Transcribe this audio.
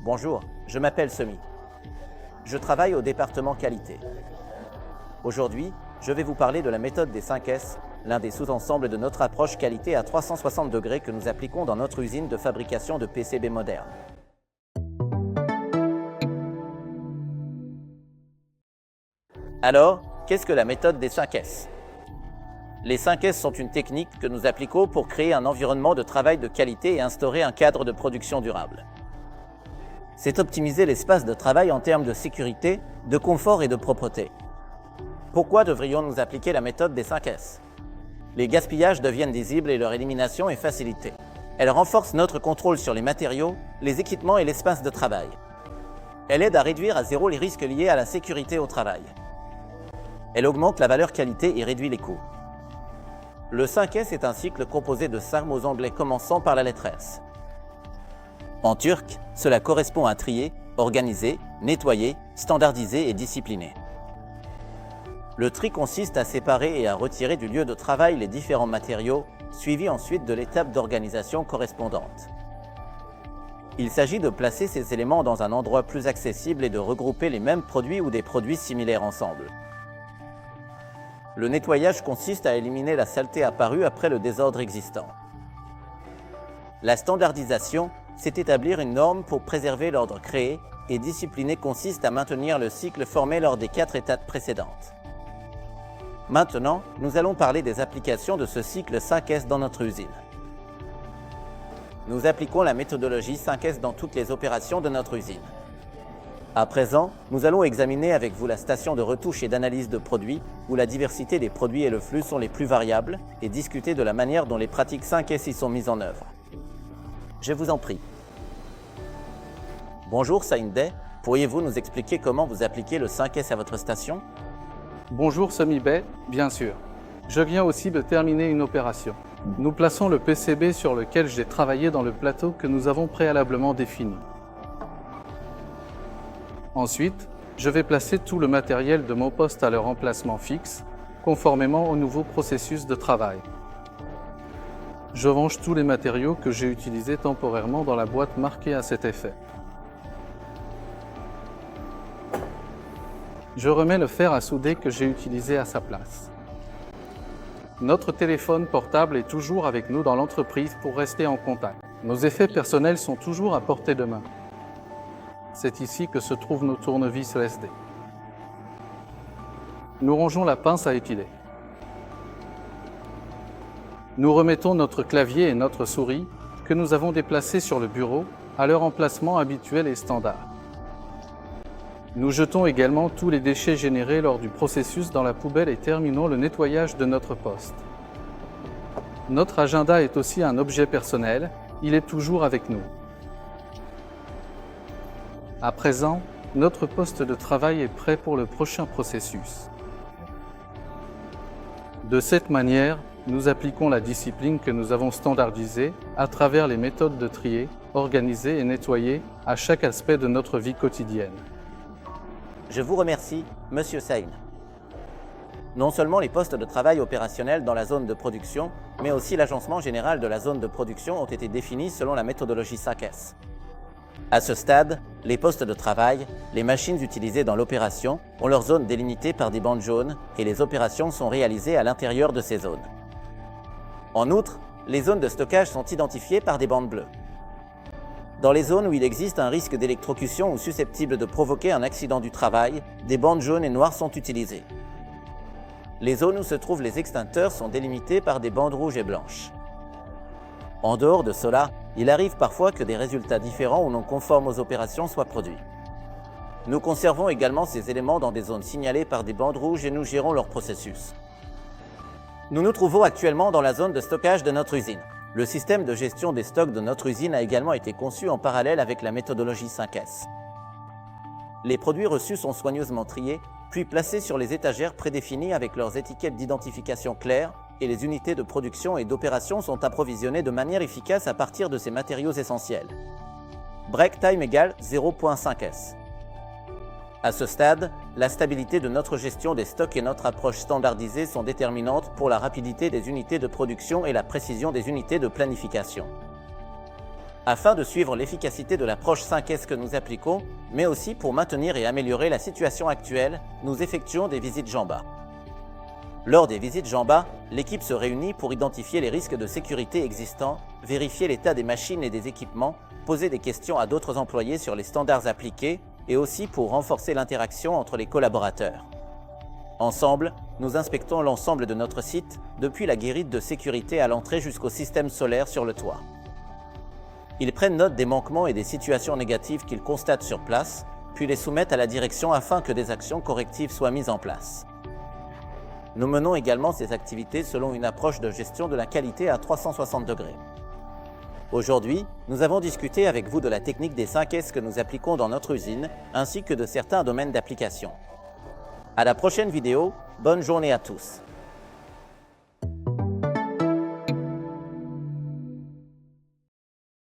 Bonjour, je m'appelle Semi. Je travaille au département qualité. Aujourd'hui, je vais vous parler de la méthode des 5 S, l'un des sous-ensembles de notre approche qualité à 360 degrés que nous appliquons dans notre usine de fabrication de PCB modernes. Alors, qu'est-ce que la méthode des 5 S? Les 5 S sont une technique que nous appliquons pour créer un environnement de travail de qualité et instaurer un cadre de production durable. C'est optimiser l'espace de travail en termes de sécurité, de confort et de propreté. Pourquoi devrions-nous appliquer la méthode des 5 S? Les gaspillages deviennent visibles et leur élimination est facilitée. Elle renforce notre contrôle sur les matériaux, les équipements et l'espace de travail. Elle aide à réduire à zéro les risques liés à la sécurité au travail. Elle augmente la valeur qualité et réduit les coûts. Le 5S est un cycle composé de 5 mots anglais commençant par la lettre S. En turc, cela correspond à trier, organiser, nettoyer, standardiser et discipliner. Le tri consiste à séparer et à retirer du lieu de travail les différents matériaux, suivi ensuite de l'étape d'organisation correspondante. Il s'agit de placer ces éléments dans un endroit plus accessible et de regrouper les mêmes produits ou des produits similaires ensemble. Le nettoyage consiste à éliminer la saleté apparue après le désordre existant. La standardisation, c'est établir une norme pour préserver l'ordre créé, et discipliner consiste à maintenir le cycle formé lors des 4 étapes précédentes. Maintenant, nous allons parler des applications de ce cycle 5S dans notre usine. Nous appliquons la méthodologie 5S dans toutes les opérations de notre usine. À présent, nous allons examiner avec vous la station de retouche et d'analyse de produits, où la diversité des produits et le flux sont les plus variables, et discuter de la manière dont les pratiques 5S y sont mises en œuvre. Je vous en prie. Bonjour Saïndé, pourriez-vous nous expliquer comment vous appliquez le 5S à votre station? Bonjour Semi Bey, bien sûr. Je viens aussi de terminer une opération. Nous plaçons le PCB sur lequel j'ai travaillé dans le plateau que nous avons préalablement défini. Ensuite, je vais placer tout le matériel de mon poste à leur emplacement fixe, conformément au nouveau processus de travail. Je range tous les matériaux que j'ai utilisés temporairement dans la boîte marquée à cet effet. Je remets le fer à souder que j'ai utilisé à sa place. Notre téléphone portable est toujours avec nous dans l'entreprise pour rester en contact. Nos effets personnels sont toujours à portée de main. C'est ici que se trouvent nos tournevis LSD. Nous rangeons la pince à épiler. Nous remettons notre clavier et notre souris que nous avons déplacés sur le bureau à leur emplacement habituel et standard. Nous jetons également tous les déchets générés lors du processus dans la poubelle et terminons le nettoyage de notre poste. Notre agenda est aussi un objet personnel, il est toujours avec nous. À présent, notre poste de travail est prêt pour le prochain processus. De cette manière, nous appliquons la discipline que nous avons standardisée à travers les méthodes de trier, organiser et nettoyer à chaque aspect de notre vie quotidienne. Je vous remercie, Monsieur Saïn. Non seulement les postes de travail opérationnels dans la zone de production, mais aussi l'agencement général de la zone de production ont été définis selon la méthodologie 5S. À ce stade, les postes de travail, les machines utilisées dans l'opération ont leurs zones délimitées par des bandes jaunes et les opérations sont réalisées à l'intérieur de ces zones. En outre, les zones de stockage sont identifiées par des bandes bleues. Dans les zones où il existe un risque d'électrocution ou susceptible de provoquer un accident du travail, des bandes jaunes et noires sont utilisées. Les zones où se trouvent les extincteurs sont délimitées par des bandes rouges et blanches. En dehors de cela, il arrive parfois que des résultats différents ou non conformes aux opérations soient produits. Nous conservons également ces éléments dans des zones signalées par des bandes rouges et nous gérons leur processus. Nous nous trouvons actuellement dans la zone de stockage de notre usine. Le système de gestion des stocks de notre usine a également été conçu en parallèle avec la méthodologie 5S. Les produits reçus sont soigneusement triés, puis placés sur les étagères prédéfinies avec leurs étiquettes d'identification claires, et les unités de production et d'opération sont approvisionnées de manière efficace à partir de ces matériaux essentiels. Break time égale 0.5S. À ce stade, la stabilité de notre gestion des stocks et notre approche standardisée sont déterminantes pour la rapidité des unités de production et la précision des unités de planification. afin de suivre l'efficacité de l'approche 5S que nous appliquons, mais aussi pour maintenir et améliorer la situation actuelle, nous effectuons des visites Jamba. Lors des visites Jamba, l'équipe se réunit pour identifier les risques de sécurité existants, vérifier l'état des machines et des équipements, poser des questions à d'autres employés sur les standards appliqués et aussi pour renforcer l'interaction entre les collaborateurs. Ensemble, nous inspectons l'ensemble de notre site, depuis la guérite de sécurité à l'entrée jusqu'au système solaire sur le toit. Ils prennent note des manquements et des situations négatives qu'ils constatent sur place, puis les soumettent à la direction afin que des actions correctives soient mises en place. Nous menons également ces activités selon une approche de gestion de la qualité à 360 degrés. Aujourd'hui, nous avons discuté avec vous de la technique des 5S que nous appliquons dans notre usine, ainsi que de certains domaines d'application. À la prochaine vidéo, bonne journée à tous.